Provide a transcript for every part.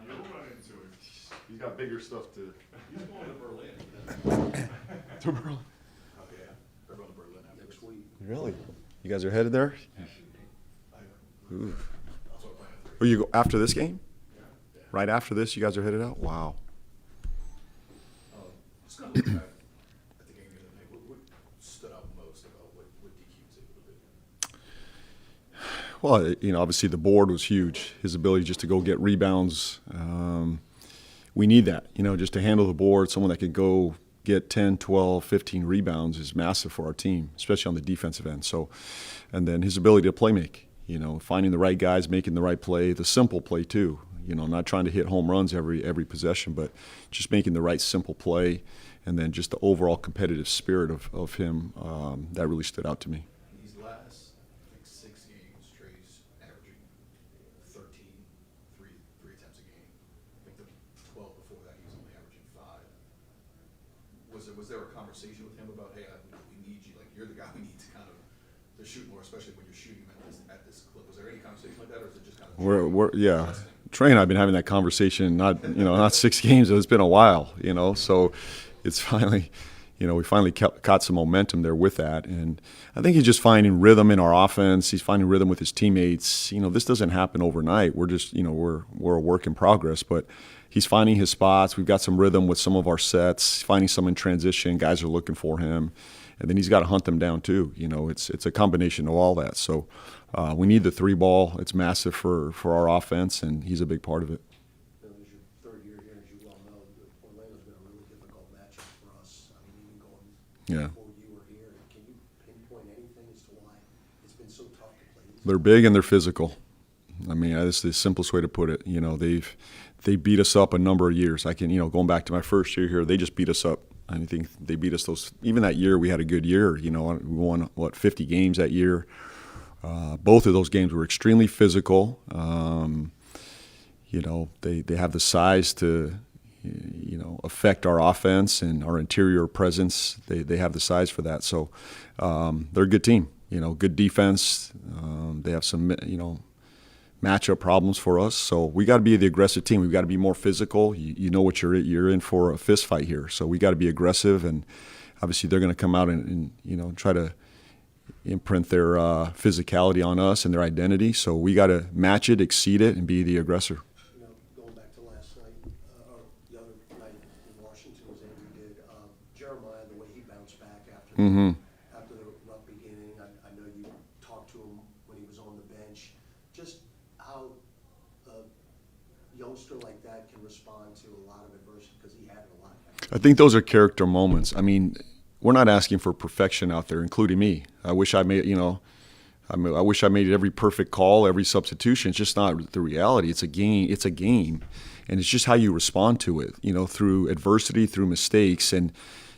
You'll run into him. He's got bigger stuff to. He's going to Berlin. To Berlin. Oh, yeah. They're going to Berlin next week. Really? You guys are headed there? Ooh. That's what I'm planning for. Oh, you go after this game? Yeah. Right after this, you guys are headed out? Wow. Just going to look back at the game the other night. What stood out most about what DQ was able to do? Well, obviously the board was huge. His ability just to go get rebounds. We need that, just to handle the board. Someone that could go get 10, 12, 15 rebounds is massive for our team, especially on the defensive end. So, and then his ability to play make, finding the right guys, making the right play, the simple play too. Not trying to hit home runs every possession, but just making the right simple play, and then just the overall competitive spirit of him, that really stood out to me. These last, I think, 6 games, Trey's averaging 13, three attempts a game. I think the 12 before that, he was only averaging 5. Was there a conversation with him about, hey, we need you, like you're the guy we need to kind of to shoot more, especially when you're shooting at this clip? Was there any conversation like that, or is it just kind of yeah. Trey and I have been having that conversation, not 6 games, it's been a while, so it's finally, we finally caught some momentum there with that. And I think he's just finding rhythm in our offense. He's finding rhythm with his teammates. This doesn't happen overnight. We're just, we're a work in progress, but he's finding his spots. We've got some rhythm with some of our sets, finding some in transition. Guys are looking for him. And then he's got to hunt them down too. It's a combination of all that. So we need the 3 ball. It's massive for our offense, and he's a big part of it. It was your 3rd year here, as you well know. Orlando's been a really difficult matchup for us. I mean, even going before you were here, can you pinpoint anything as to why it's been so tough to play? They're big and they're physical. I mean, that's the simplest way to put it. They beat us up a number of years. I can, going back to my first year here, they just beat us up. I think they beat us even that year we had a good year. We won, 50 games that year. Both of those games were extremely physical. They have the size to, affect our offense and our interior presence. They have the size for that. So they're a good team, good defense. They have some, matchup problems for us. So we got to be the aggressive team. We've got to be more physical. You know what you're in for, a fist fight here. So we got to be aggressive, and obviously they're going to come out and try to imprint their physicality on us and their identity. So we got to match it, exceed it, and be the aggressor. Going back to last night, or the other night in Washington, as Andrew did, Jeremiah, the way he bounced back after after the rough beginning. I know you talked to him when he was on the bench. Just how a youngster like that can respond to a lot of adversity, because he had a lot. I think those are character moments. I mean, we're not asking for perfection out there, including me. I wish I made, I wish I made every perfect call, every substitution. It's just not the reality. It's a game. It's a game, and it's just how you respond to it. Through adversity, through mistakes. And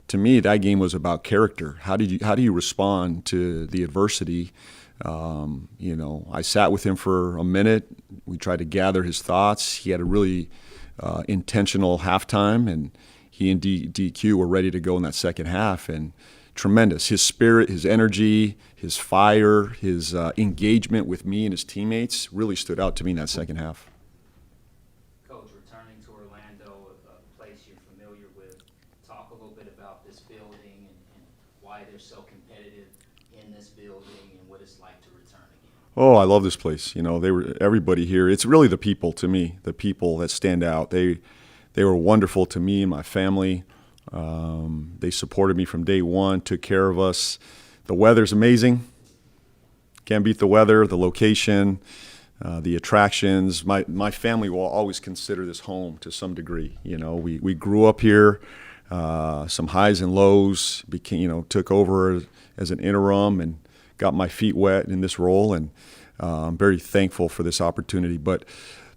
to me, that game was about character. How do you respond to the adversity? I sat with him for a minute. We tried to gather his thoughts. He had a really intentional halftime, and he and DQ were ready to go in that second half, and tremendous. His spirit, his energy, his fire, his engagement with me and his teammates really stood out to me in that second half. Coach, returning to Orlando, a place you're familiar with, talk a little bit about this building and why they're so competitive in this building and what it's like to return again. Oh, I love this place. Everybody here. It's really the people, to me, the people that stand out. They were wonderful to me and my family. They supported me from day one, took care of us. The weather's amazing. Can't beat the weather, the location, the attractions. My family will always consider this home to some degree. We grew up here, some highs and lows, took over as an interim and got my feet wet in this role, and I'm very thankful for this opportunity. But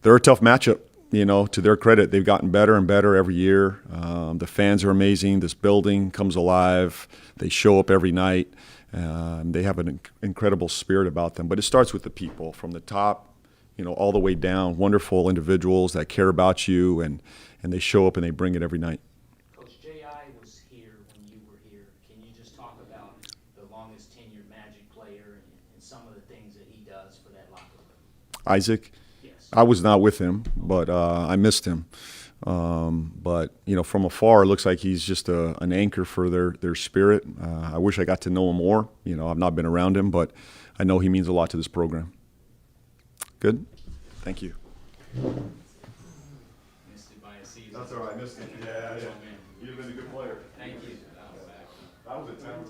they're a tough matchup. To their credit, they've gotten better and better every year. The fans are amazing. This building comes alive. They show up every night. They have an incredible spirit about them. But it starts with the people from the top, all the way down. Wonderful individuals that care about you, and they show up and they bring it every night. Coach, J.I. was here when you were here. Can you just talk about the longest tenured Magic player and some of the things that he does for that locker room? Isaac? Yes. I was not with him, but I missed him. But from afar, it looks like he's just an anchor for their spirit. I wish I got to know him more. I've not been around him, but I know he means a lot to this program. Good. Thank you. Missed it by a season. That's all right. I missed it. Yeah. You've been a good player. Thank you. That was a time.